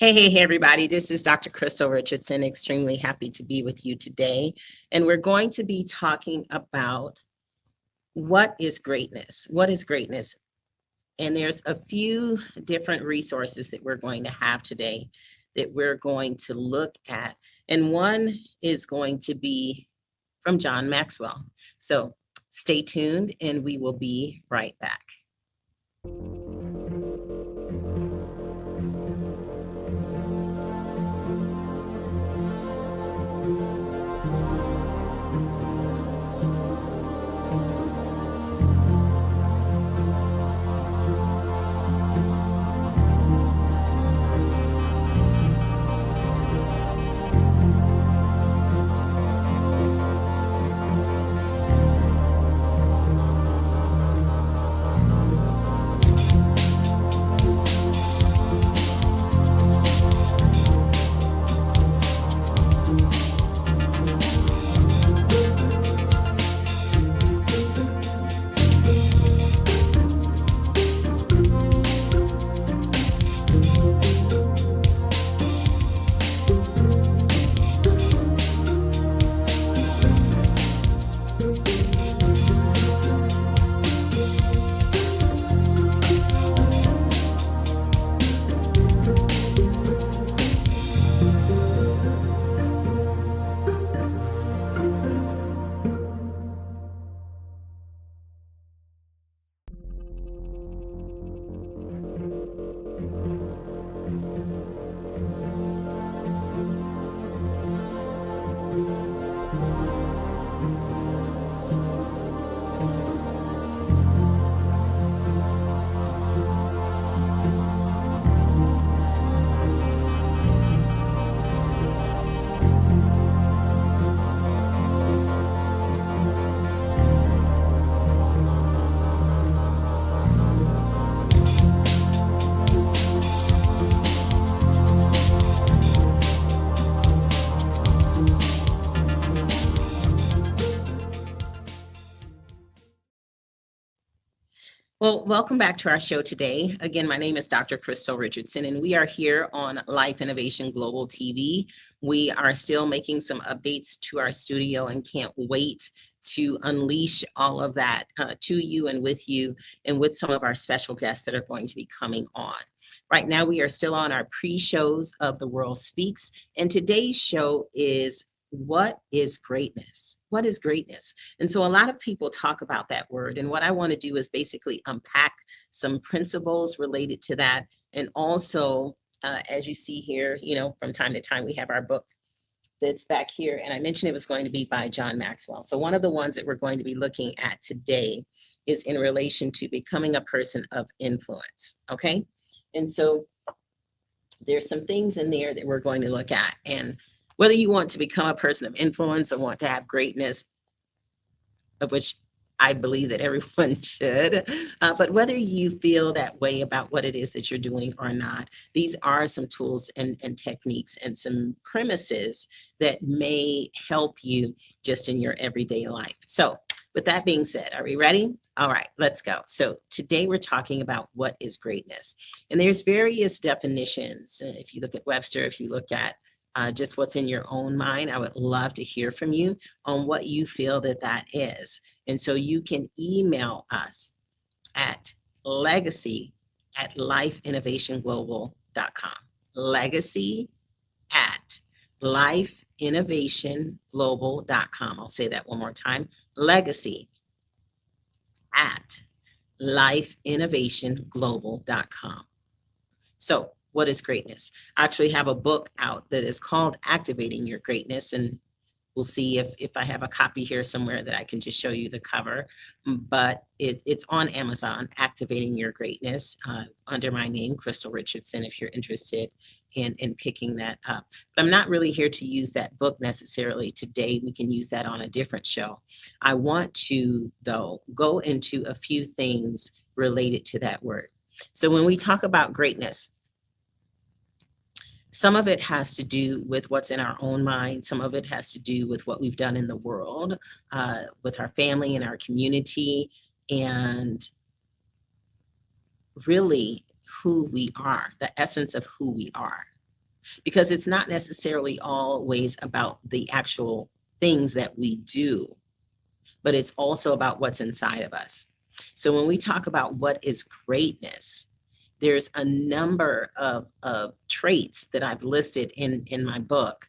Hey, everybody. This is Dr. Crystal Richardson. Extremely happy to be with you today. And we're going to be talking about what is greatness? What is greatness? And there's a few different resources that we're going to have today that we're going to look at. And one is going to be from John Maxwell. So stay tuned and we will be right back. Well, welcome back to our show today. Again, my name is Dr. Crystal Richardson, and we are here on Life Innovation Global TV. We are still making some updates to our studio and can't wait to unleash all of that to you and with some of our special guests that are going to be coming on. Right now, we are still on our pre-shows of The World Speaks, and today's show is what is greatness? What is greatness? And so a lot of people talk about that word. And what I want to do is basically unpack some principles related to that. And also, as you see here, from time to time, we have our book that's back here. And I mentioned it was going to be by John Maxwell. So one of the ones that we're going to be looking at today is in relation to becoming a person of influence. Okay. And so there's some things in there that we're going to look at. And whether you want to become a person of influence or want to have greatness, of which I believe that everyone should, but whether you feel that way about what it is that you're doing or not, these are some tools and techniques and some premises that may help you just in your everyday life. So with that being said, are we ready? All right, let's go. So today we're talking about what is greatness. And there's various definitions. If you look at Webster, if you look at just what's in your own mind, I would love to hear from you on what you feel that is. And so you can email us at legacy@lifeinnovationglobal.com. Legacy@lifeinnovationglobal.com. I'll say that one more time. Legacy@lifeinnovationglobal.com. So what is greatness? I actually have a book out that is called Activating Your Greatness, and we'll see if I have a copy here somewhere that I can just show you the cover. But it's on Amazon, Activating Your Greatness, under my name, Crystal Richardson, if you're interested in picking that up. But I'm not really here to use that book necessarily today. We can use that on a different show. I want to, though, go into a few things related to that word. So when we talk about greatness, some of it has to do with what's in our own mind. Some of it has to do with what we've done in the world, with our family and our community, and really who we are, the essence of who we are. because it's not necessarily always about the actual things that we do, but it's also about what's inside of us. So when we talk about what is greatness, there's a number of traits that I've listed in my book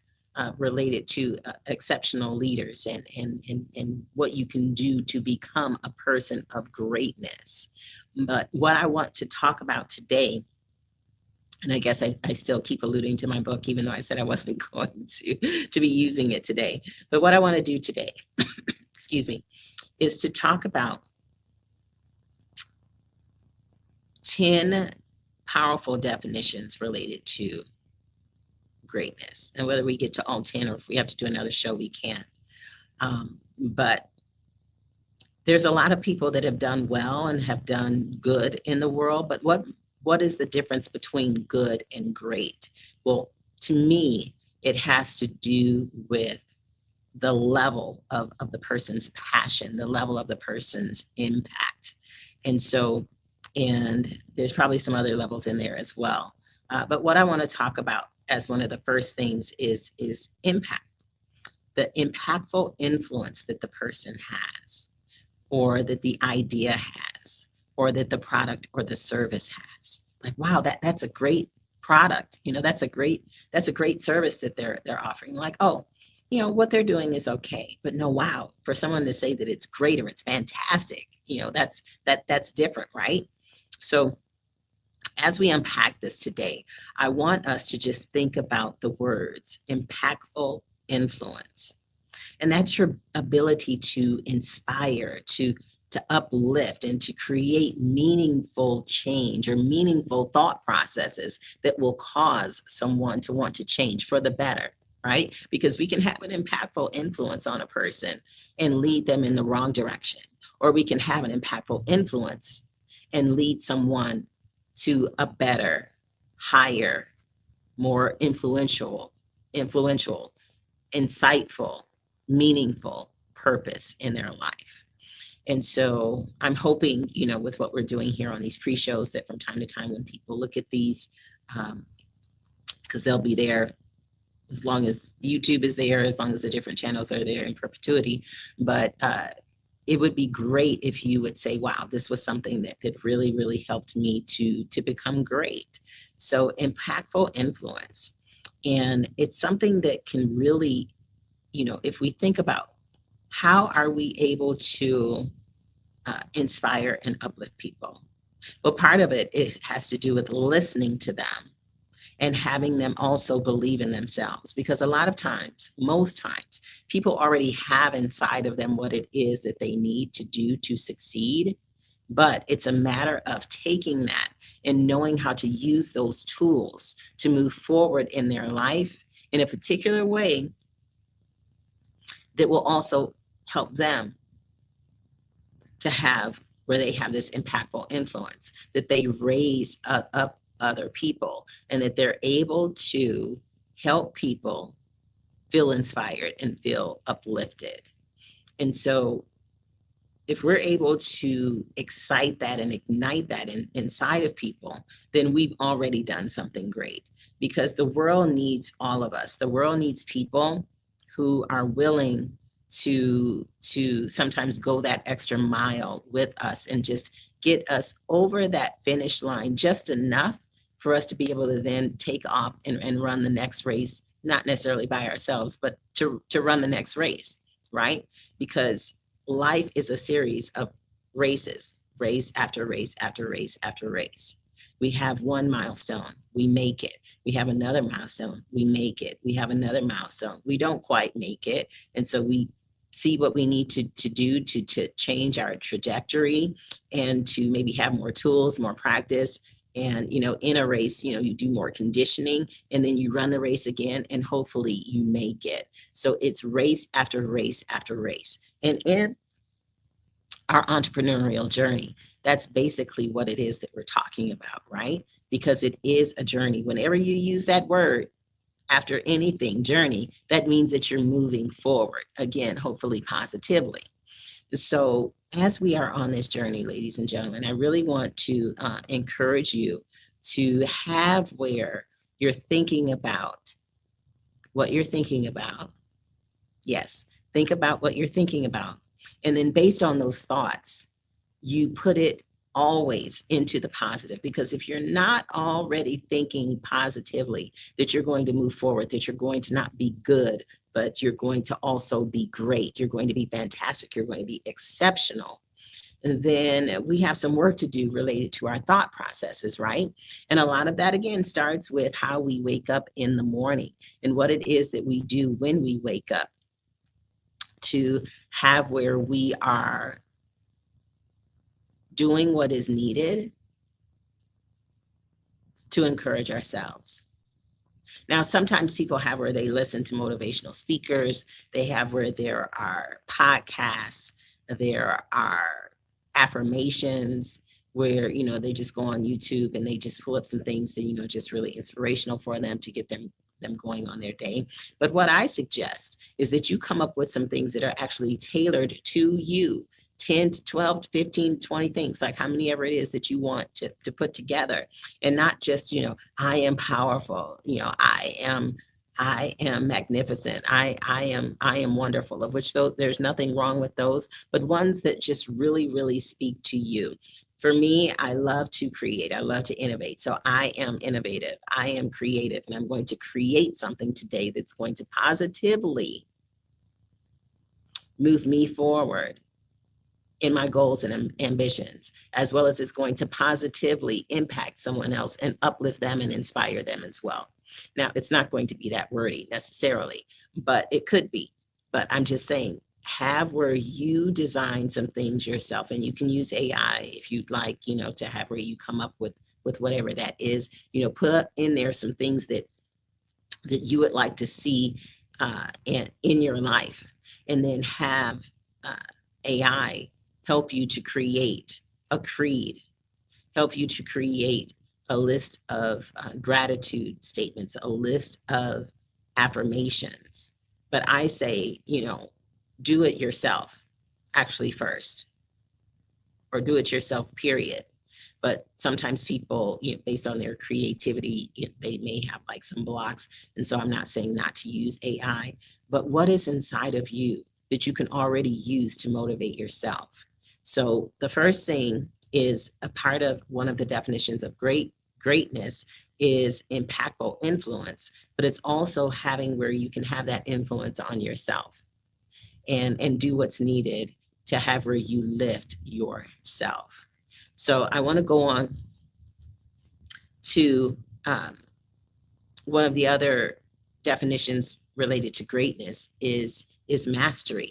related to exceptional leaders and what you can do to become a person of greatness. But what I want to talk about today, and I guess I still keep alluding to my book, even though I said I wasn't going to be using it today. But what I want to do today, excuse me, is to talk about 10 powerful definitions related to greatness. And whether we get to all 10 or if we have to do another show, we can. But there's a lot of people that have done well and have done good in the world. But what is the difference between good and great? Well, to me, it has to do with the level of the person's passion, the level of the person's impact. And so, and there's probably some other levels in there as well. But what I want to talk about as one of the first things is impact, the impactful influence that the person has, or that the idea has, or that the product or the service has. Like, wow, that's a great product. That's a great service that they're offering. Like, oh, what they're doing is okay, but no, wow, for someone to say that it's great or it's fantastic, that's different, right? So as we unpack this today, I want us to just think about the words impactful influence. And that's your ability to inspire, to uplift, and to create meaningful change or meaningful thought processes that will cause someone to want to change for the better, right? Because we can have an impactful influence on a person and lead them in the wrong direction, or we can have an impactful influence and lead someone to a better, higher, more influential, insightful, meaningful purpose in their life. And so I'm hoping, with what we're doing here on these pre-shows, that from time to time when people look at these, because they'll be there as long as YouTube is there, as long as the different channels are there in perpetuity. But it would be great if you would say, wow, this was something that really, really helped me to become great. So impactful influence. And it's something that can really, if we think about how are we able to inspire and uplift people? Well, part of it has to do with listening to them and having them also believe in themselves. Because a lot of times, most times, people already have inside of them what it is that they need to do to succeed. But it's a matter of taking that and knowing how to use those tools to move forward in their life in a particular way that will also help them to have where they have this impactful influence, that they raise up other people, and that they're able to help people feel inspired and feel uplifted. And so if we're able to excite that and ignite that inside of people, then we've already done something great, because the world needs all of us. The world needs people who are willing to sometimes go that extra mile with us and just get us over that finish line just enough for us to be able to then take off and run the next race, not necessarily by ourselves, but to run the next race, right? Because life is a series of races, race after race after race after race. We have one milestone, we make it. We have another milestone, we make it. We have another milestone, we don't quite make it. And so we see what we need to do to change our trajectory and to maybe have more tools, more practice. And, in a race, you do more conditioning, and then you run the race again, and hopefully you make it. So it's race after race after race. And in our entrepreneurial journey, that's basically what it is that we're talking about, right? Because it is a journey. Whenever you use that word after anything, journey, that means that you're moving forward, again, hopefully positively. So as we are on this journey, ladies and gentlemen, I really want to encourage you to have where You're thinking about what you're thinking about. Yes, think about what you're thinking about. And then based on those thoughts, you put it always into the positive, because if you're not already thinking positively that you're going to move forward, that you're going to not be good, but you're going to also be great, you're going to be fantastic, you're going to be exceptional, then we have some work to do related to our thought processes, right? And a lot of that, again, starts with how we wake up in the morning and what it is that we do when we wake up to have where we are doing what is needed to encourage ourselves. Now, sometimes people have where they listen to motivational speakers, they have where there are podcasts, there are affirmations where, they just go on YouTube and they just pull up some things that, just really inspirational for them to get them going on their day. But what I suggest is that you come up with some things that are actually tailored to you. 10 to 12 to 15, 20 things, like how many ever it is that you want to put together, and not just, I am powerful, I am magnificent, I am wonderful, of which though there's nothing wrong with those, but ones that just really, really speak to you. For me, I love to create. I love to innovate. So I am innovative. I am creative. And I'm going to create something today that's going to positively move me forward in my goals and ambitions, as well as it's going to positively impact someone else and uplift them and inspire them as well. Now, it's not going to be that wordy necessarily, but it could be. But I'm just saying, have where you design some things yourself, and you can use AI if you'd like, to have where you come up with whatever that is, put in there some things that you would like to see in your life, and then have AI help you to create a creed, help you to create a list of gratitude statements, a list of affirmations. But I say, do it yourself, actually, first, or do it yourself, period. But sometimes people, based on their creativity, they may have like some blocks. And so I'm not saying not to use AI, but what is inside of you that you can already use to motivate yourself? So the first thing is, a part of one of the definitions of greatness is impactful influence, but it's also having where you can have that influence on yourself and do what's needed to have where you lift yourself. So I want to go on to one of the other definitions related to greatness is mastery.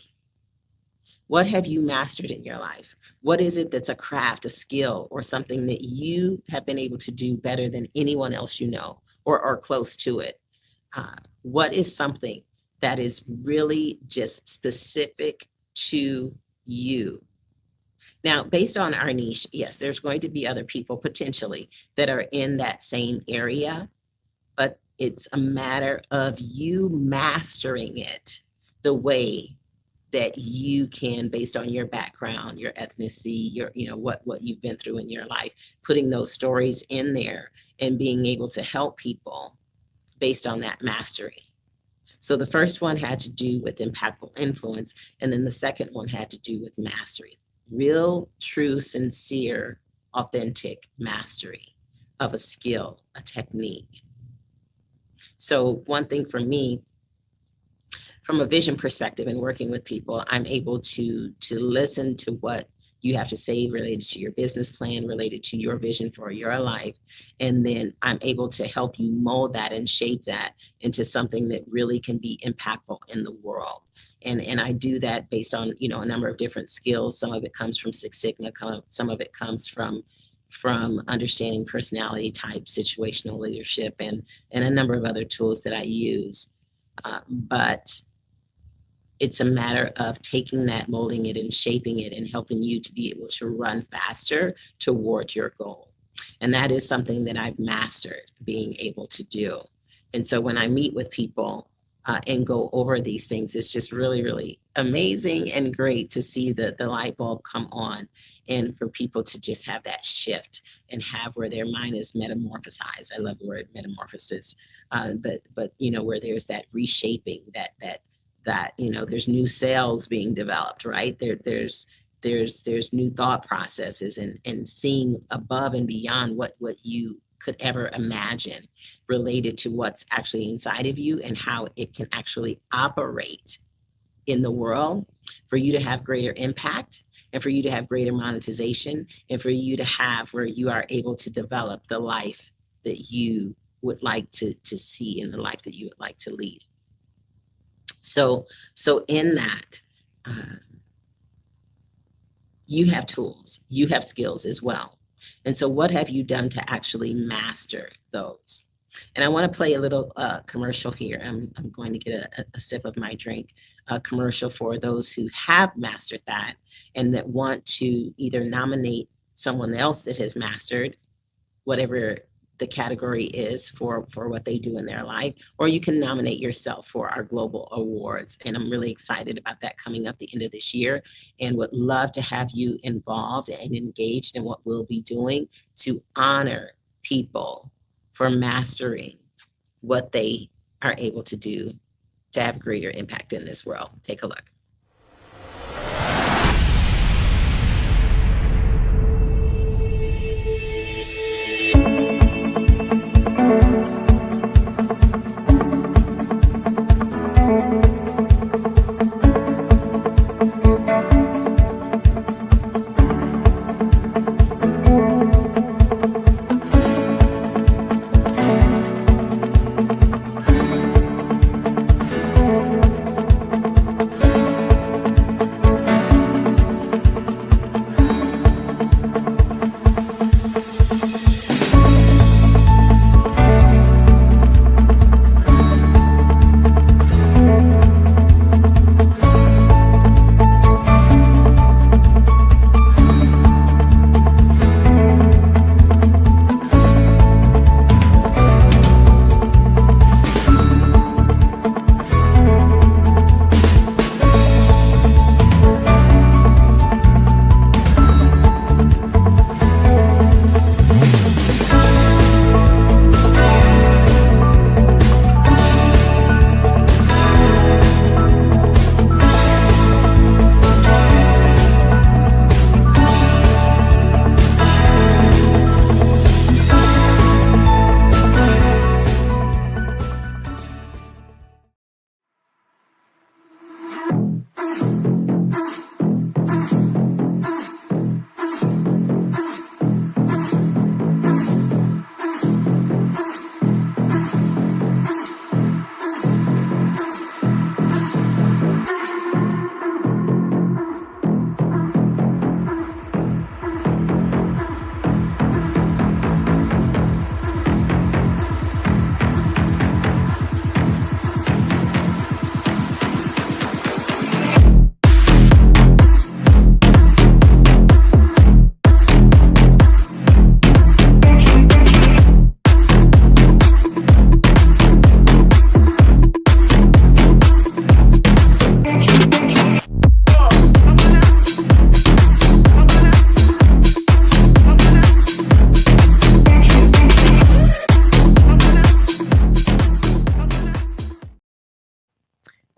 What have you mastered in your life? What is it that's a craft, a skill, or something that you have been able to do better than anyone else you know, or close to it? What is something that is really just specific to you? Now, based on our niche, yes, there's going to be other people potentially that are in that same area, but it's a matter of you mastering it the way that you can, based on your background, your ethnicity, your, what you've been through in your life, putting those stories in there and being able to help people based on that mastery. So the first one had to do with impactful influence, and then the second one had to do with mastery. Real, true, sincere, authentic mastery of a skill, a technique. So one thing for me, from a vision perspective and working with people, I'm able to listen to what you have to say related to your business plan, related to your vision for your life. And then I'm able to help you mold that and shape that into something that really can be impactful in the world. And I do that based on, a number of different skills. Some of it comes from Six Sigma, some of it comes from understanding personality type, situational leadership, and a number of other tools that I use. But it's a matter of taking that, molding it, and shaping it, and helping you to be able to run faster toward your goal. And that is something that I've mastered being able to do. And so when I meet with people, and go over these things. It's just really, really amazing and great to see the light bulb come on, and for people to just have that shift and have where their mind is metamorphosized. I love the word metamorphosis, but where there's that reshaping, that there's new cells being developed, right? There's new thought processes, and seeing above and beyond what you could ever imagine, related to what's actually inside of you and how it can actually operate in the world for you to have greater impact, and for you to have greater monetization, and for you to have where you are able to develop the life that you would like to see, and the life that you would like to lead. So in that, you have tools, you have skills as well. And so what have you done to actually master those? And I want to play a little commercial here. I'm going to get a sip of my drink, a commercial for those who have mastered that, and that want to either nominate someone else that has mastered whatever the category is for what they do in their life, or you can nominate yourself for our global awards. And I'm really excited about that coming up the end of this year, and would love to have you involved and engaged in what we'll be doing to honor people for mastering what they are able to do to have greater impact in this world. Take a look.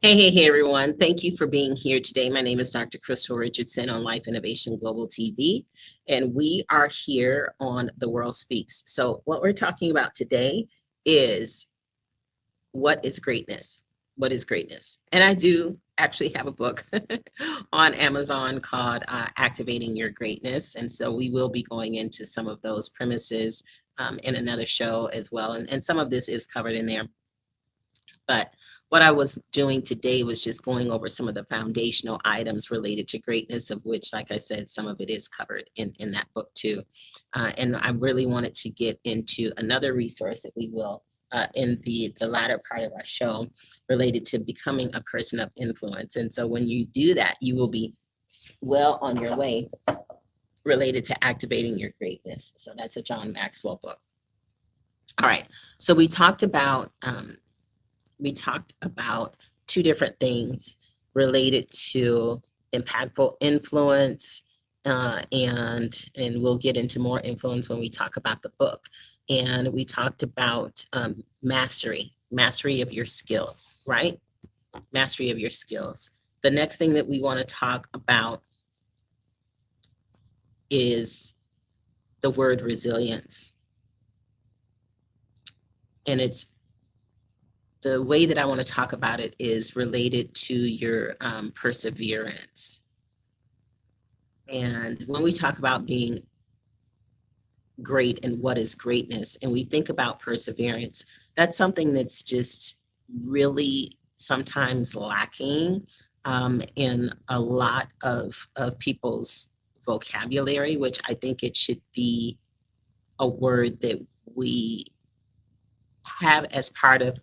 Hey, everyone. Thank you for being here today. My name is Dr. Crystal Richardson on Life Innovation Global TV, and we are here on The World Speaks. So what we're talking about today is, what is greatness? What is greatness? And I do actually have a book on Amazon called Activating Your Greatness. And so we will be going into some of those premises in another show as well. And some of this is covered in there. But what I was doing today was just going over some of the foundational items related to greatness, of which, like I said, some of it is covered in that book too. And I really wanted to get into another resource that we will in the latter part of our show, related to becoming a person of influence. And so when you do that, you will be well on your way related to activating your greatness. So that's a John Maxwell book. All right, so we talked about we talked about two different things related to impactful influence, and we'll get into more influence when we talk about the book. And we talked about mastery of your skills, right? Mastery of your skills. The next thing that we want to talk about is the word resilience. And it's the way that I want to talk about it is related to your perseverance. And when we talk about being great and what is greatness, and we think about perseverance, that's something that's just really sometimes lacking in a lot of people's vocabulary, which I think it should be a word that we have as part of,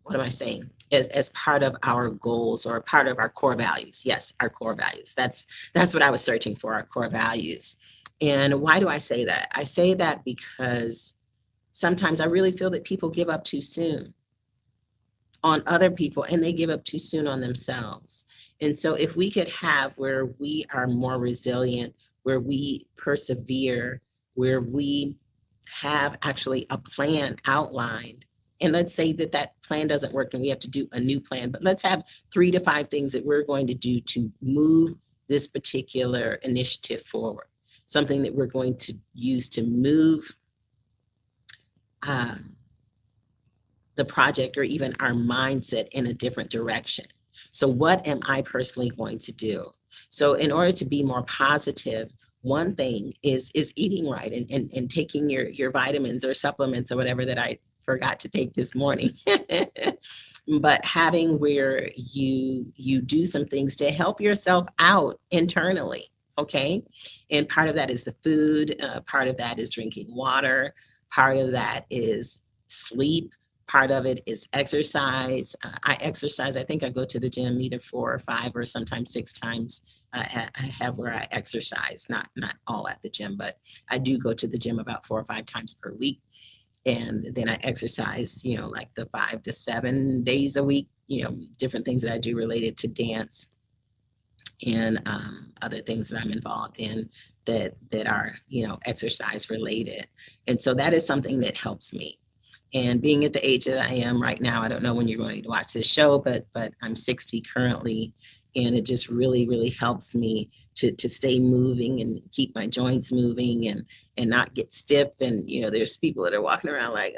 what am I saying? As part of our goals or part of our core values. Yes, our core values. That's what I was searching for, our core values. And why do I say that? I say that because sometimes I really feel that people give up too soon on other people, and they give up too soon on themselves. And so if we could have where we are more resilient, where we persevere, where we have actually a plan outlined, and let's say that that plan doesn't work and we have to do a new plan, but let's have 3 to 5 things that we're going to do to move this particular initiative forward, something that we're going to use to move the project or even our mindset in a different direction. So what am I personally going to do? So in order to be more positive, one thing is eating right and taking your vitamins or supplements or whatever that I forgot to take this morning. But having where you do some things to help yourself out internally, okay? And part of that is the food, part of that is drinking water, part of that is sleep, part of it is exercise. I exercise. I think I go to the gym either 4 or 5 or sometimes 6 times. I have where I exercise, not all at the gym, but I do go to the gym about 4 or 5 times per week. And then I exercise, like the 5 to 7 days a week, different things that I do related to dance and other things that I'm involved in that are, exercise related. And so that is something that helps me. And being at the age that I am right now, I don't know when you're going to watch this show, but I'm 60 currently, and it just really, really helps me to stay moving and keep my joints moving and not get stiff. And there's people that are walking around like,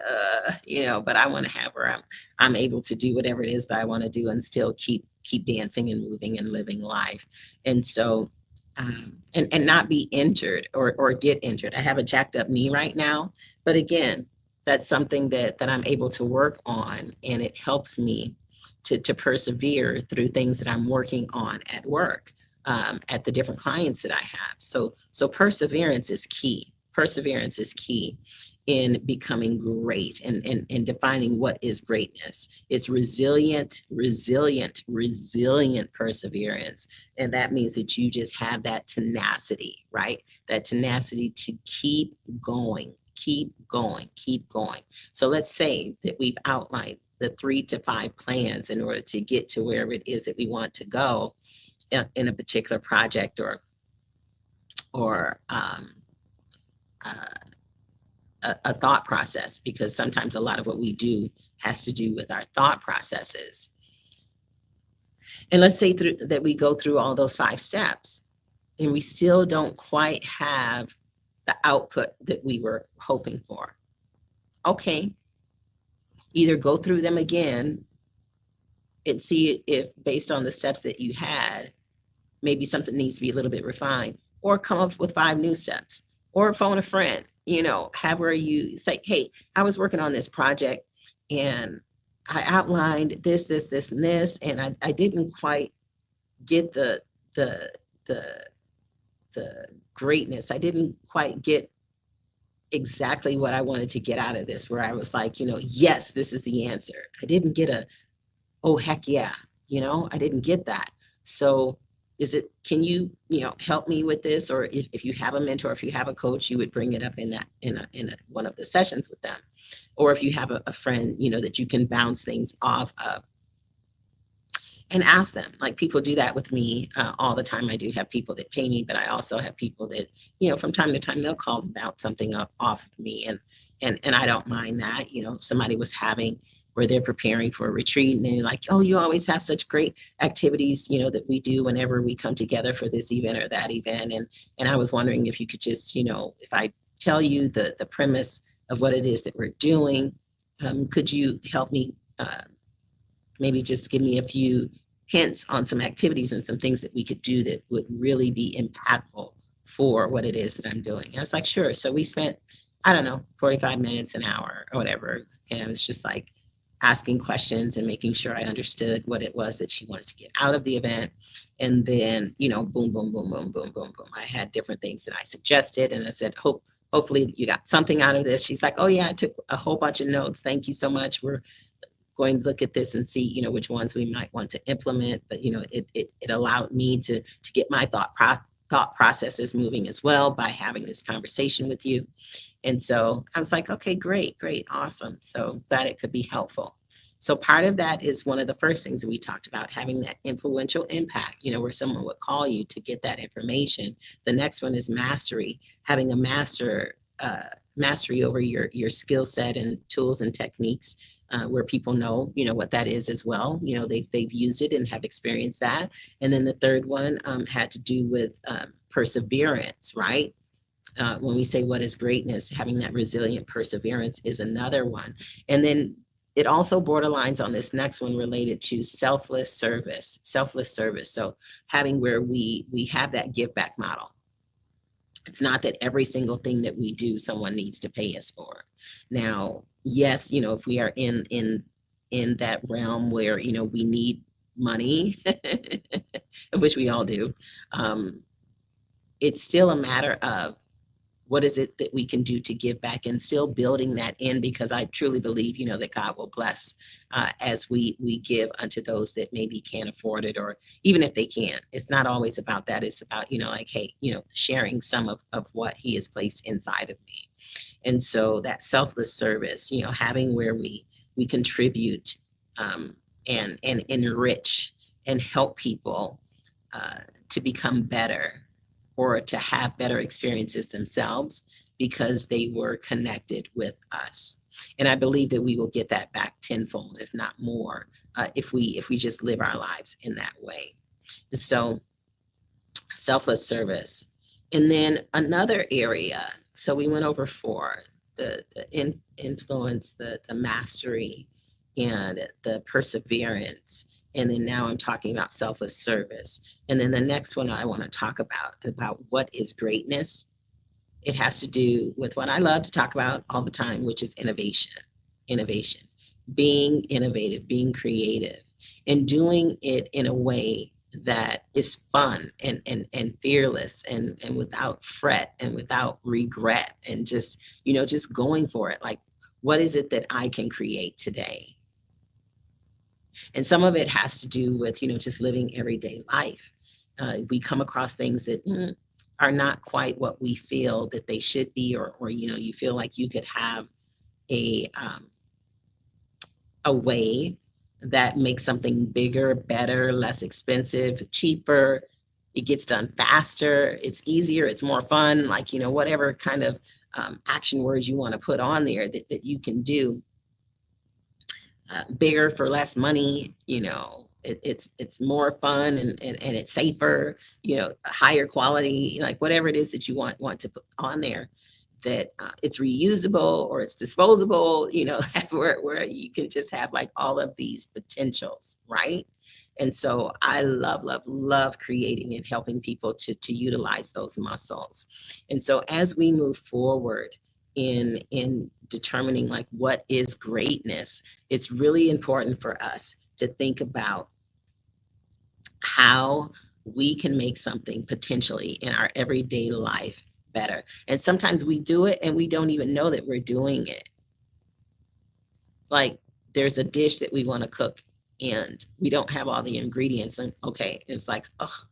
but I want to have where I'm able to do whatever it is that I want to do and still keep dancing and moving and living life. And so and not be injured or get injured. I have a jacked up knee right now, but again, that's something that I'm able to work on, and it helps me to persevere through things that I'm working on at work, at the different clients that I have. So perseverance is key. Perseverance is key in becoming great and defining what is greatness. It's resilient perseverance. And that means that you just have that tenacity, right? That tenacity to keep going. Keep going. So let's say that we've outlined the 3 to 5 plans in order to get to wherever it is that we want to go in a particular project or a thought process, because sometimes a lot of what we do has to do with our thought processes. And let's say that we go through all those 5 steps and we still don't quite have the output that we were hoping for. Okay, either go through them again and see if based on the steps that you had, maybe something needs to be a little bit refined, or come up with 5 new steps, or phone a friend, have where you say, hey, I was working on this project and I outlined this, and this, and I didn't quite get the greatness. I didn't quite get exactly what I wanted to get out of this, where I was like, yes, this is the answer. I didn't get oh, heck yeah, I didn't get that. So can you, help me with this? Or if you have a mentor, if you have a coach, you would bring it up in one of the sessions with them. Or if you have a friend, that you can bounce things off of and ask them. Like, people do that with me all the time. I do have people that pay me, but I also have people that, from time to time, they'll call to bounce something up off of me. And I don't mind that. Somebody was having where they're preparing for a retreat, and they're like, oh, you always have such great activities, that we do whenever we come together for this event or that event. And I was wondering if you could just, if I tell you the premise of what it is that we're doing, could you help me maybe just give me a few hints on some activities and some things that we could do that would really be impactful for what it is that I'm doing? And I was like, sure. So we spent, I don't know, 45 minutes, an hour or whatever. And it's just like asking questions and making sure I understood what it was that she wanted to get out of the event. And then, boom, boom, boom, boom, boom, boom, boom. I had different things that I suggested. And I said, hopefully you got something out of this. She's like, oh yeah, I took a whole bunch of notes. Thank you so much. We're going to look at this and see, which ones we might want to implement. But, it allowed me to get my thought processes moving as well by having this conversation with you. And so I was like, okay, great, awesome. So glad it could be helpful. So part of that is one of the first things that we talked about, having that influential impact, where someone would call you to get that information. The next one is mastery, having a mastery over your skill set and tools and techniques, where people know, what that is as well. They've used it and have experienced that. And then the third one had to do with perseverance, right? When we say what is greatness, having that resilient perseverance is another one. And then it also borderlines on this next one related to selfless service. So having where we have that give back model. It's not that every single thing that we do, someone needs to pay us for. Now, yes, if we are in that realm where, we need money, which we all do, it's still a matter of what is it that we can do to give back, and still building that in, because I truly believe, that God will bless as we give unto those that maybe can't afford it, or even if they can. It's not always about that. It's about, like, hey, sharing some of what he has placed inside of me. And so that selfless service, having where we contribute and enrich and help people to become better, or to have better experiences themselves because they were connected with us. And I believe that we will get that back tenfold, if not more, if we just live our lives in that way. So selfless service. And then another area, so we went over 4, the influence, the mastery, and the perseverance. And then now I'm talking about selfless service. And then the next one I want to talk about what is greatness. It has to do with what I love to talk about all the time, which is innovation, being innovative, being creative, and doing it in a way that is fun and fearless and without fret and without regret, and just, just going for it. Like, what is it that I can create today? And some of it has to do with, just living everyday life. We come across things that are not quite what we feel that they should be, or you feel like you could have a way that makes something bigger, better, less expensive, cheaper. It gets done faster. It's easier. It's more fun. Like, whatever kind of action words you want to put on there that you can do. Bigger for less money, it's more fun and it's safer, higher quality, like whatever it is that you want to put on there, that it's reusable or it's disposable, where you can just have like all of these potentials, right? And so I love creating and helping people to utilize those muscles. And so as we move forward in determining like what is greatness, it's really important for us to think about how we can make something potentially in our everyday life better. And sometimes we do it and we don't even know that we're doing it. Like, there's a dish that we want to cook and we don't have all the ingredients, and okay, it's like, oh,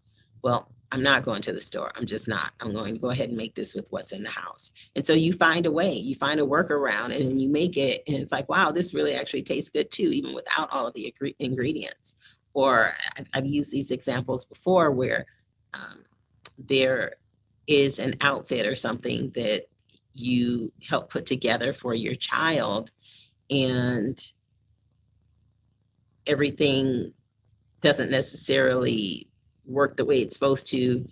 Well, I'm not going to the store. I'm just not. I'm going to go ahead and make this with what's in the house. And so you find a way, you find a workaround, and then you make it. And it's like, wow, this really actually tastes good too, even without all of the ingredients. Or I've used these examples before where um, there is an outfit or something that you help put together for your child, and everything doesn't necessarily work the way it's supposed to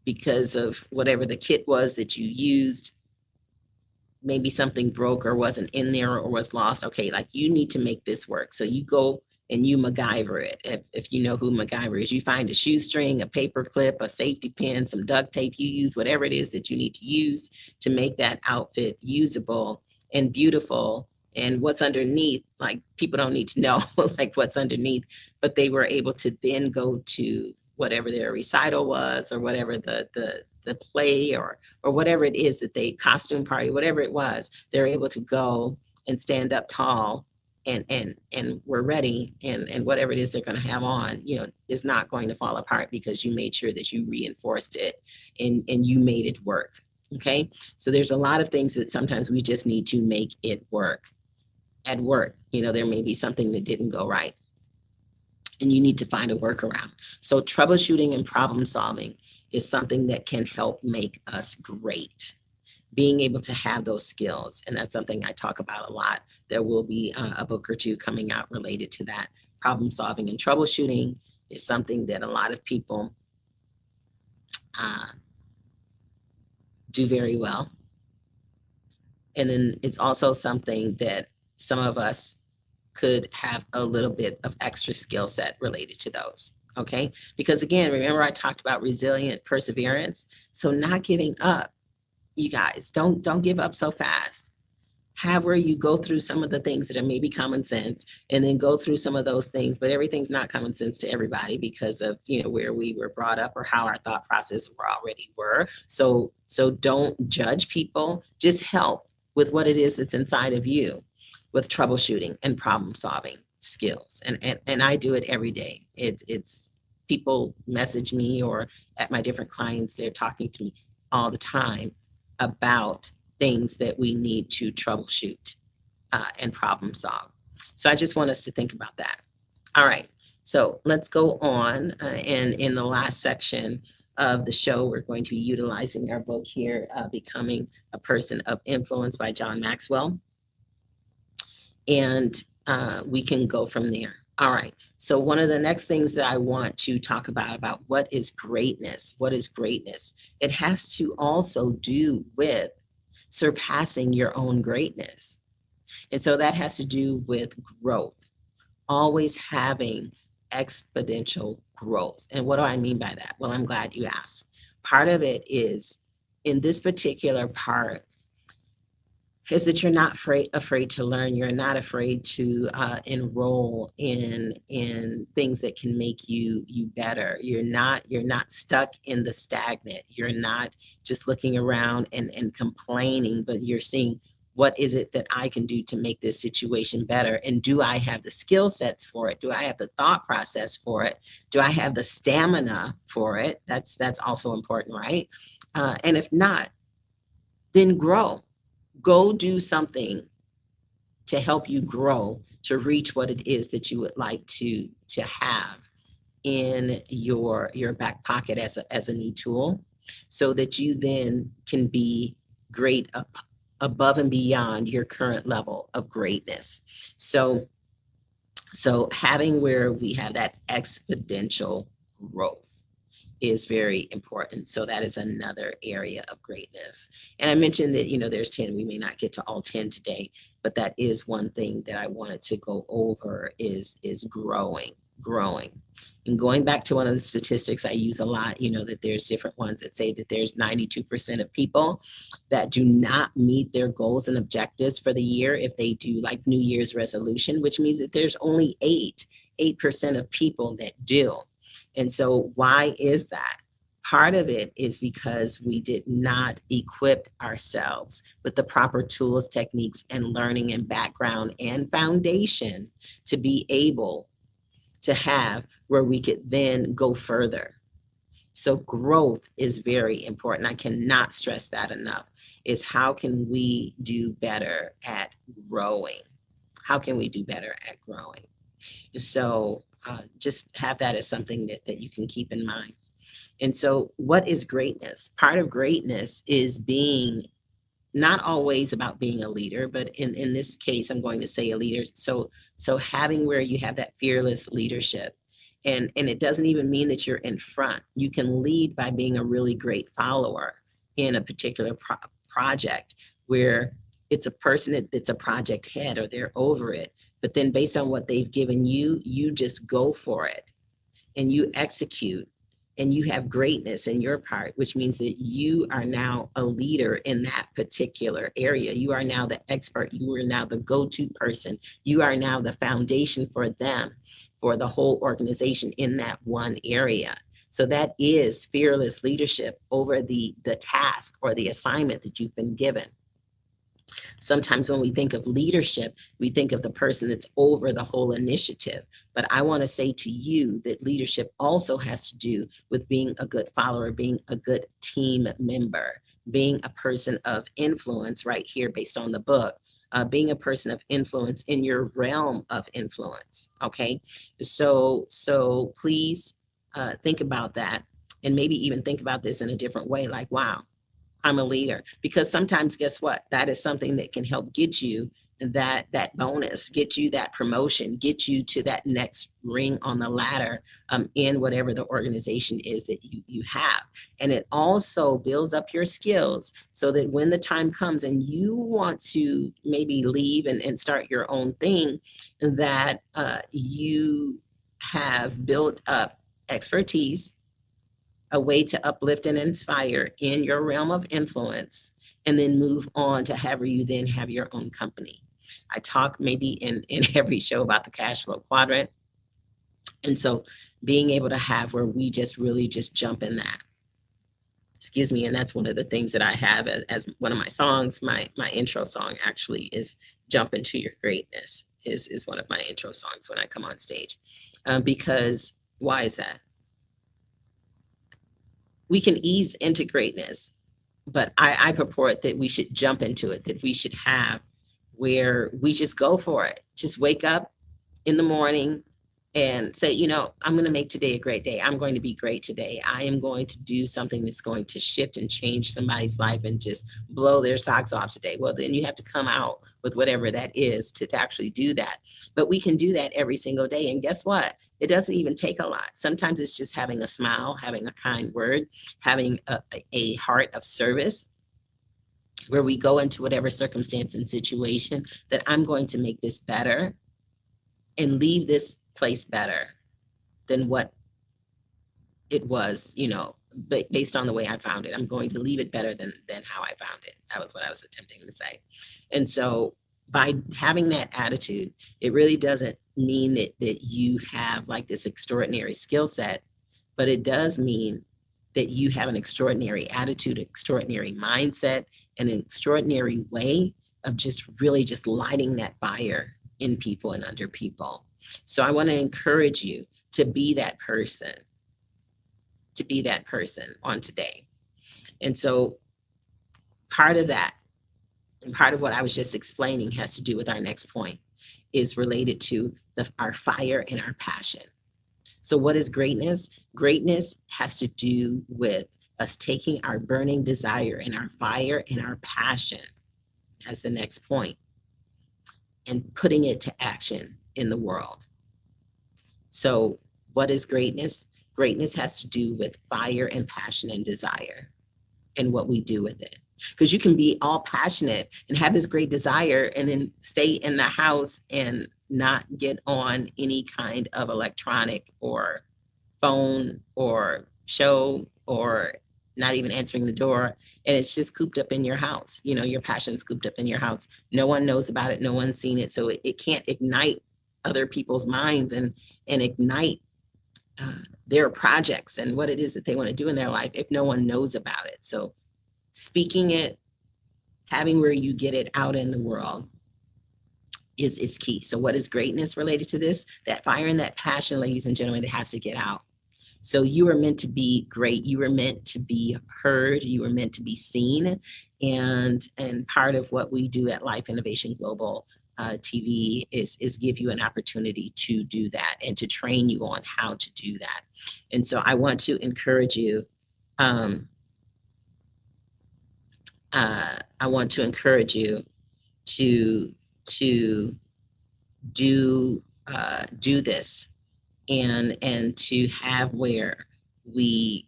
because of whatever the kit was that you used. Maybe something broke or wasn't in there or was lost. Okay, like you need to make this work. So you go and you MacGyver it. If you know who MacGyver is, you find a shoestring, a paper clip, a safety pin, some duct tape. You use whatever it is that you need to use to make that outfit usable and beautiful. And what's underneath, like people don't need to know like what's underneath, but they were able to then go to whatever their recital was, or whatever the play, or whatever it is that they costume party, whatever it was, they're able to go and stand up tall, and we're ready, and whatever it is they're going to have on, is not going to fall apart because you made sure that you reinforced it, and you made it work. Okay, so there's a lot of things that sometimes we just need to make it work. At work, there may be something that didn't go right, and you need to find a workaround. So troubleshooting and problem solving is something that can help make us great. Being able to have those skills, and that's something I talk about a lot. There will be a book or two coming out related to that. Problem solving and troubleshooting is something that a lot of people uh, do very well. And then it's also something that some of us could have a little bit of extra skill set related to those. Okay, because again, remember I talked about resilient perseverance. So not giving up, you guys, don't give up so fast. Have where you go through some of the things that are maybe common sense, and then go through some of those things, but everything's not common sense to everybody because of where we were brought up or how our thought process already were. So don't judge people, just help with what it is that's inside of you, with troubleshooting and problem solving skills. And I do it every day. It's people message me, or at my different clients, they're talking to me all the time about things that we need to troubleshoot and problem solve. So I just want us to think about that. All right, so let's go on. And in the last section of the show, we're going to be utilizing our book here, Becoming a Person of Influence by John Maxwell. And we can go from there. All right, so one of the next things that I want to talk about what is greatness? What is greatness? It has to also do with surpassing your own greatness. And so that has to do with growth, always having exponential growth. And what do I mean by that? Well, I'm glad you asked. Part of it is, in this particular part, is that you're not afraid to learn. You're not afraid to enroll in things that can make you better. You're not stuck in the stagnant. You're not just looking around and complaining, but you're seeing, what is it that I can do to make this situation better? And do I have the skill sets for it? Do I have the thought process for it? Do I have the stamina for it? That's also important, right? And if not, then grow. Go do something to help you grow, to reach what it is that you would like to have in your back pocket as a new tool, so that you then can be great above and beyond your current level of greatness. So having where we have that exponential growth is very important. So that is another area of greatness. And I mentioned that, there's 10, we may not get to all 10 today, but that is one thing that I wanted to go over is growing. And going back to one of the statistics I use a lot, that there's different ones that say that there's 92% of people that do not meet their goals and objectives for the year if they do like New Year's resolution, which means that there's only 8% of people that do. And so why is that? Part of it is because we did not equip ourselves with the proper tools, techniques, and learning and background and foundation to be able to have where we could then go further. So growth is very important. I cannot stress that enough, is how can we do better at growing? How can we do better at growing? So just have that as something that you can keep in mind. And so what is greatness? Part of greatness is being not always about being a leader, but in this case, I'm going to say a leader. So having where you have that fearless leadership. And it doesn't even mean that you're in front. You can lead by being a really great follower in a particular project where it's a person that's a project head or they're over it. But then based on what they've given you, you just go for it and you execute and you have greatness in your part, which means that you are now a leader in that particular area. You are now the expert. You are now the go-to person. You are now the foundation for them, for the whole organization in that one area. So that is fearless leadership over the task or the assignment that you've been given. Sometimes when we think of leadership, we think of the person that's over the whole initiative. But I want to say to you that leadership also has to do with being a good follower, being a good team member, being a person of influence right here based on the book. Being a person of influence in your realm of influence. Okay, so please think about that, and maybe even think about this in a different way. Like, wow, I'm a leader. Because sometimes, guess what? That is something that can help get you that bonus, get you that promotion, get you to that next ring on the ladder in whatever the organization is that you have. And it also builds up your skills so that when the time comes and you want to maybe leave and start your own thing, that you have built up expertise, a way to uplift and inspire in your realm of influence, and then move on to have you then have your own company. I talk maybe in every show about the cash flow quadrant. And so being able to have where we just really just jump in that. Excuse me. And that's one of the things that I have as one of my songs. My intro song actually is Jump Into Your Greatness is one of my intro songs when I come on stage. Because why is that? We can ease into greatness, but I purport that we should jump into it, that we should have where we just go for it. Just wake up in the morning and say, you know, I'm going to make today a great day. I'm going to be great today. I am going to do something that's going to shift and change somebody's life and just blow their socks off today. Well, then you have to come out with whatever that is to actually do that. But we can do that every single day. And guess what? It doesn't even take a lot. Sometimes it's just having a smile, having a kind word, having a heart of service, where we go into whatever circumstance and situation that I'm going to make this better and leave this place better than what it was, you know, based on the way I found it. I'm going to leave it better than how I found it. That was what I was attempting to say. And so by having that attitude, it really doesn't mean that you have like this extraordinary skill set, but it does mean that you have an extraordinary attitude, extraordinary mindset, and an extraordinary way of just really just lighting that fire in people and under people. So I want to encourage you to be that person, on today. And so part of that, and part of what I was just explaining has to do with our next point, is related to our fire and our passion. So what is greatness? Greatness has to do with us taking our burning desire and our fire and our passion as the next point and putting it to action in the world. So what is greatness? Greatness has to do with fire and passion and desire and what we do with it. Because you can be all passionate and have this great desire and then stay in the house and not get on any kind of electronic or phone or show or not even answering the door. And it's just cooped up in your house. You know, your passion's cooped up in your house. No one knows about it. No one's seen it. So it can't ignite other people's minds and ignite their projects and what it is that they want to do in their life if no one knows about it. So speaking it, having where you get it out in the world is key. So what is greatness related to this? That fire and that passion, ladies and gentlemen, it has to get out. So you are meant to be great. You were meant to be heard. You were meant to be seen. And part of what we do at Life Innovation Global TV is give you an opportunity to do that and to train you on how to do that. And so I want to encourage you. I want to encourage you to do this and to have where we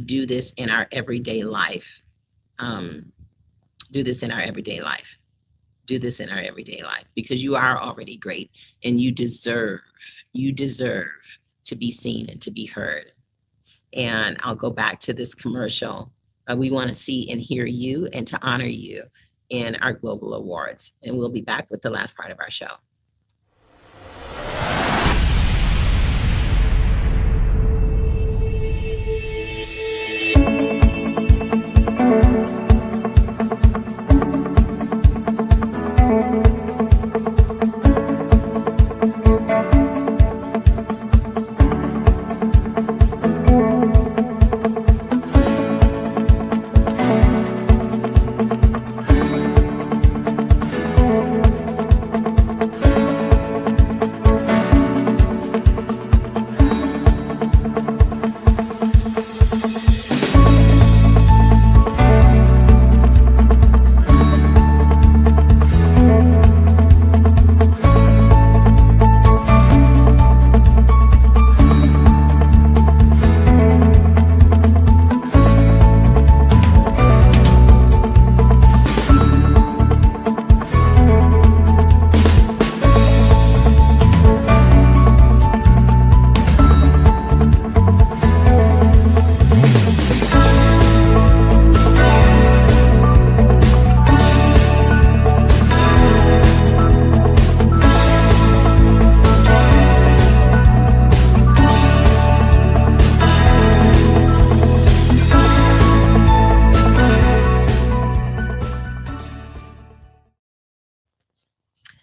do this in our everyday life. Do this in our everyday life. Do this in our everyday life, because you are already great and you deserve to be seen and to be heard. And I'll go back to this commercial. We want to see and hear you and to honor you in our global awards. And we'll be back with the last part of our show.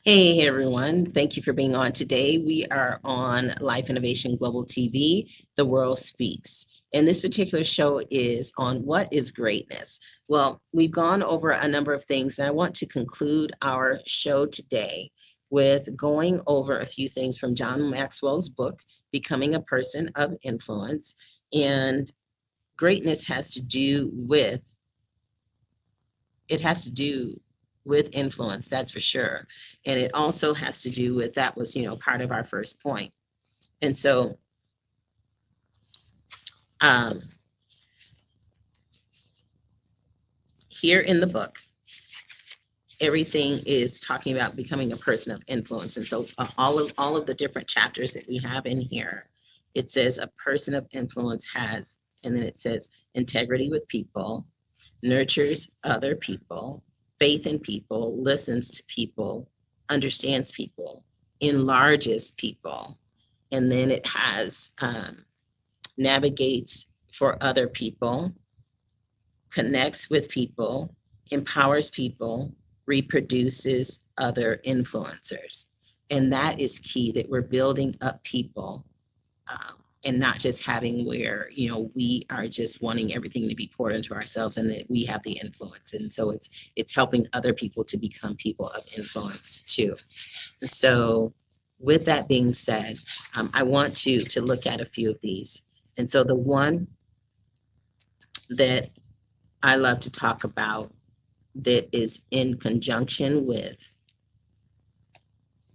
Hey everyone, thank you for being on today. We are on Life Innovation Global TV, The World Speaks. And this particular show is on what is greatness. Well, we've gone over a number of things, and I want to conclude our show today with going over a few things from John Maxwell's book, Becoming a Person of Influence. And greatness has to do with influence, that's for sure. And it also has to do with, that was, part of our first point. And so here in the book, everything is talking about becoming a person of influence. And so all of the different chapters that we have in here, it says a person of influence has, and then it says integrity with people, nurtures other people, faith in people, listens to people, understands people, enlarges people. And then it has navigates for other people, connects with people, empowers people, reproduces other influencers. And that is key, that we're building up people and not just having where, we are just wanting everything to be poured into ourselves and that we have the influence. And so it's helping other people to become people of influence too. So with that being said, I want to look at a few of these. And so the one that I love to talk about that is in conjunction with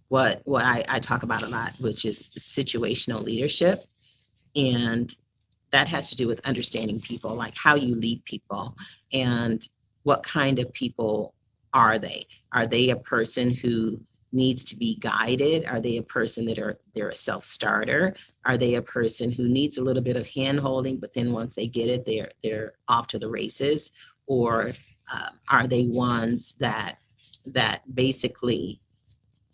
what I talk about a lot, which is situational leadership. And that has to do with understanding people, like how you lead people and what kind of people are they? Are they a person who needs to be guided? Are they a person they're a self-starter? Are they a person who needs a little bit of hand-holding, but then once they get it, they're off to the races? Or are they ones that basically,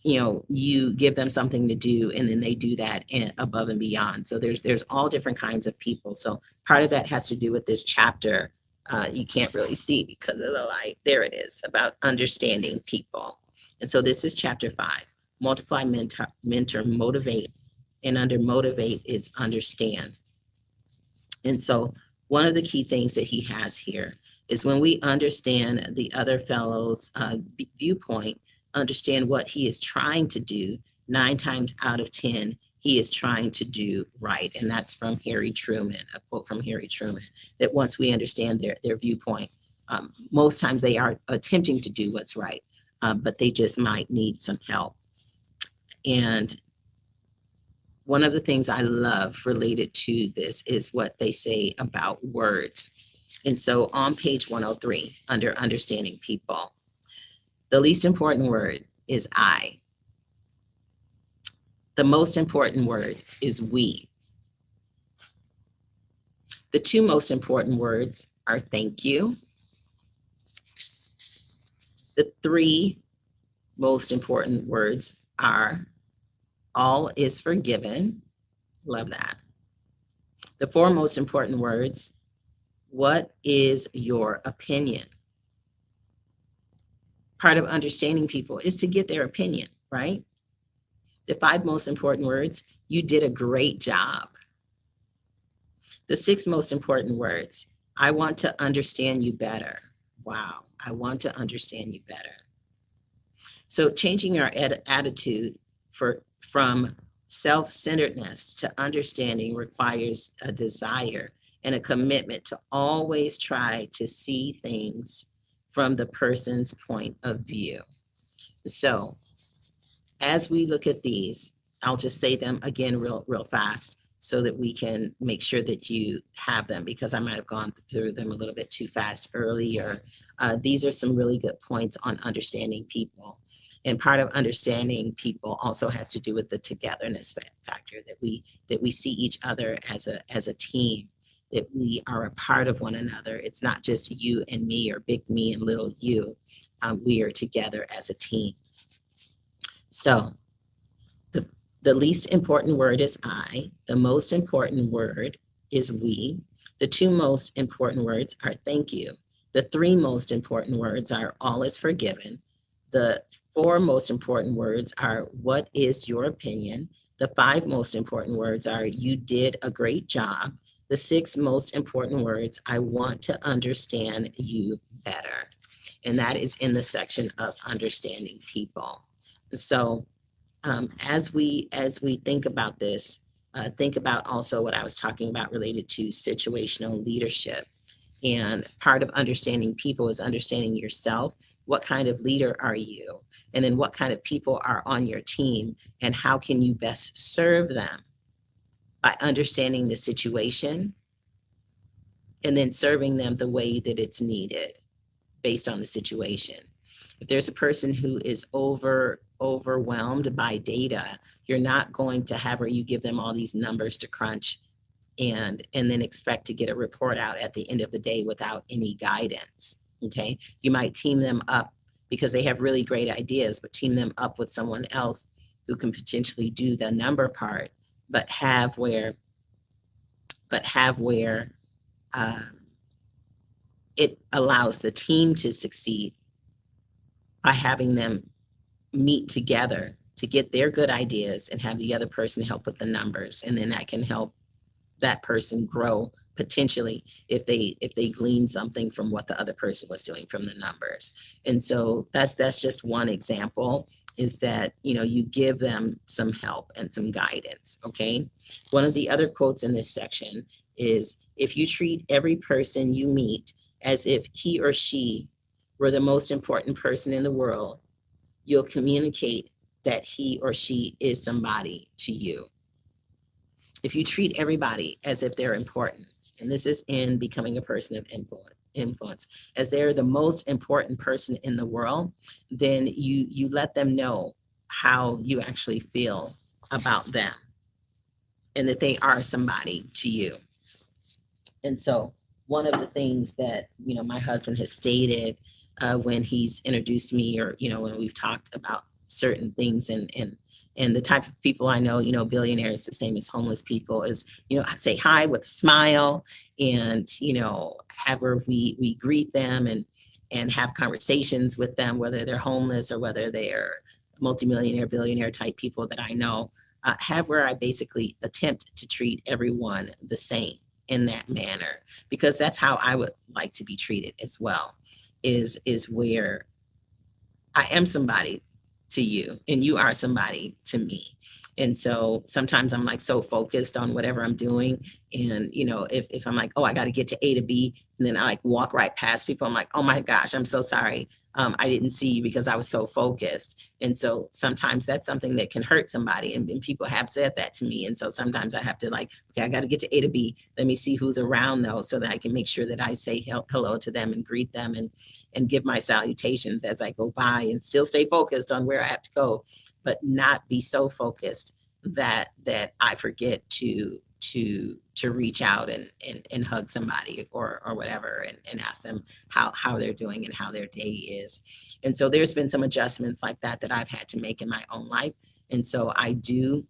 you give them something to do and then they do that above and beyond? So there's all different kinds of people. So part of that has to do with this chapter. You can't really see because of the light. There it is, about understanding people. And so this is chapter 5, multiply, mentor, motivate. And under motivate is understand. And so one of the key things that he has here is when we understand the other fellow's viewpoint, understand what he is trying to do, 9 times out of 10, he is trying to do right. And that's from Harry Truman, a quote from Harry Truman, that once we understand their viewpoint, most times they are attempting to do what's right, but they just might need some help. And one of the things I love related to this is what they say about words. And so on page 103, under understanding people, the least important word is I. The most important word is we. The two most important words are thank you. The three most important words are all is forgiven. Love that. The four most important words, what is your opinion? Part of understanding people is to get their opinion, right? The five most important words, you did a great job. The six most important words, I want to understand you better. Wow, I want to understand you better. So changing our attitude from self-centeredness to understanding requires a desire and a commitment to always try to see things from the person's point of view. So as we look at these, I'll just say them again real fast so that we can make sure that you have them, because I might have gone through them a little bit too fast earlier. These are some really good points on understanding people. And part of understanding people also has to do with the togetherness factor, that we see each other as a team, that we are a part of one another. It's not just you and me or big me and little you. We are together as a team. So the least important word is I. The most important word is we. The two most important words are thank you. The three most important words are all is forgiven. The four most important words are what is your opinion? The five most important words are you did a great job. The six most important words, I want to understand you better. And that is in the section of understanding people. So as we think about this, think about also what I was talking about related to situational leadership. And part of understanding people is understanding yourself. What kind of leader are you? And then what kind of people are on your team? And how can you best serve them? By understanding the situation and then serving them the way that it's needed based on the situation. If there's a person who is overwhelmed by data, you're not going to have where you give them all these numbers to crunch and then expect to get a report out at the end of the day without any guidance. Okay, you might team them up because they have really great ideas, but team them up with someone else who can potentially do the number part, but have where it allows the team to succeed by having them meet together to get their good ideas and have the other person help with the numbers. And then that can help that person grow potentially if they glean something from what the other person was doing from the numbers. And so that's just one example, is that you give them some help and some guidance. Okay, one of the other quotes in this section is, if you treat every person you meet as if he or she were the most important person in the world, you'll communicate that he or she is somebody to you. If you treat everybody as if they're important, and this is in becoming a person of influence, as they're the most important person in the world, then you let them know how you actually feel about them and that they are somebody to you. And so one of the things that my husband has stated when he's introduced me, or when we've talked about certain things and the types of people I know, billionaires, the same as homeless people, is, I say hi with a smile, and, however we greet them and have conversations with them, whether they're homeless or whether they're multimillionaire, billionaire type people that I know, have where I basically attempt to treat everyone the same. in that manner, because that's how I would like to be treated as well, is where I am somebody to you and you are somebody to me. And so sometimes I'm like so focused on whatever I'm doing. And, if I'm like, oh, I got to get to A to B, and then I like walk right past people, I'm like, oh my gosh, I'm so sorry. I didn't see you because I was so focused. And so sometimes that's something that can hurt somebody. And people have said that to me. And so sometimes I have to like, okay, I got to get to A to B. Let me see who's around though, so that I can make sure that I say hello to them and greet them and give my salutations as I go by, and still stay focused on where I have to go, but not be so focused that I forget to reach out and hug somebody or whatever, and ask them how they're doing and how their day is. And so there's been some adjustments like that I've had to make in my own life. And so I do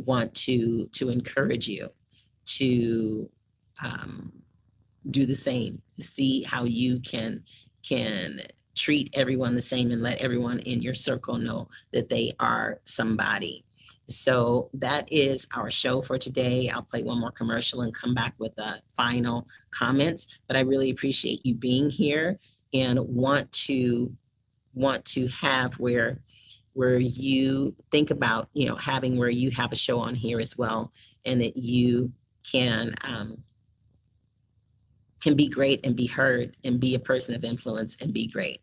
want to encourage you to do the same. See how you can treat everyone the same and let everyone in your circle know that they are somebody. So that is our show for today. I'll play one more commercial and come back with the final comments. But I really appreciate you being here, and want to have where you think about, having where you have a show on here as well, and that you can be great and be heard and be a person of influence and be great.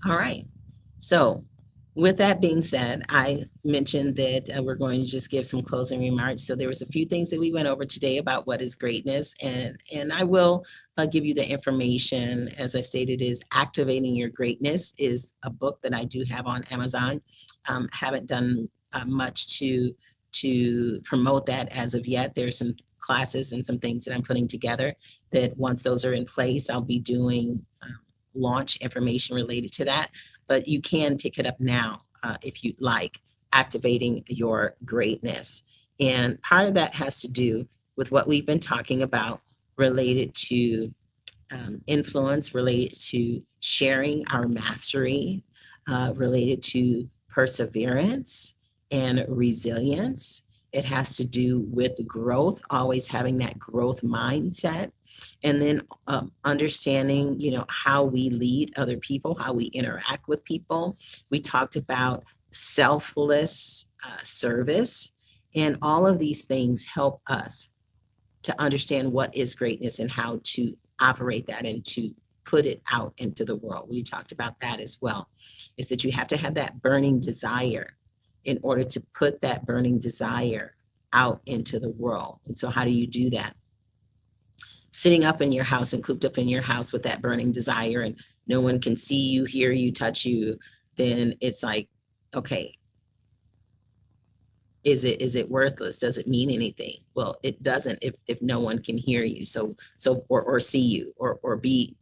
All right. So with that being said, I mentioned that we're going to just give some closing remarks. So there was a few things that we went over today about what is greatness, and I will give you the information. As I stated, is Activating Your Greatness is a book that I do have on Amazon. Haven't done much to promote that as of yet. There's some classes and some things that I'm putting together that once those are in place, I'll be doing launch information related to that. But you can pick it up now if you'd like, Activating Your Greatness. And part of that has to do with what we've been talking about related to influence, related to sharing our mastery, related to perseverance and resilience. It has to do with growth, always having that growth mindset, and then understanding, how we lead other people, how we interact with people. We talked about selfless service, and all of these things help us to understand what is greatness and how to operate that and to put it out into the world. We talked about that as well, is that you have to have that burning desire in order to put that burning desire out into the world. And so how do you do that? Sitting up in your house and cooped up in your house with that burning desire, and no one can see you, hear you, touch you, then it's like, okay, is it worthless? Does it mean anything? Well, it doesn't if no one can hear you, or see you, or be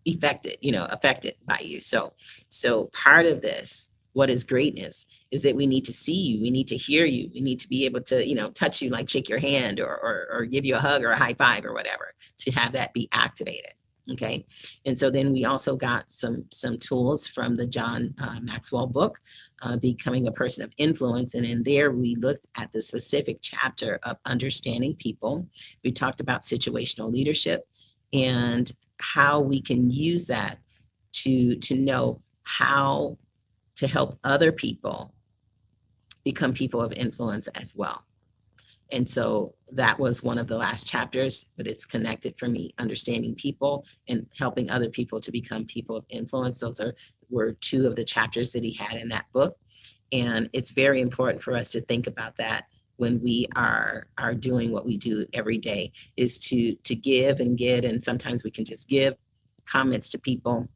affected by you. So part of this, what is greatness, is that we need to see you, we need to hear you, we need to be able to, touch you, like shake your hand or give you a hug or a high five or whatever, to have that be activated. Okay. And so then we also got some tools from the John Maxwell book, Becoming a Person of Influence. And in there, we looked at the specific chapter of understanding people. We talked about situational leadership and how we can use that to know how to help other people become people of influence as well. And so that was one of the last chapters, but it's connected for me, understanding people and helping other people to become people of influence. Those were two of the chapters that he had in that book. And it's very important for us to think about that when we are doing what we do every day, is to give and get. And sometimes we can just give comments to people,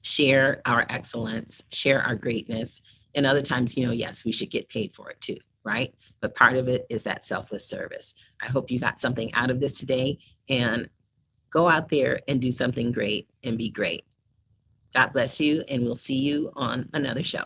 share our excellence, share our greatness. And other times, yes, we should get paid for it too, right? But part of it is that selfless service. I hope you got something out of this today, and go out there and do something great and be great. God bless you, and we'll see you on another show.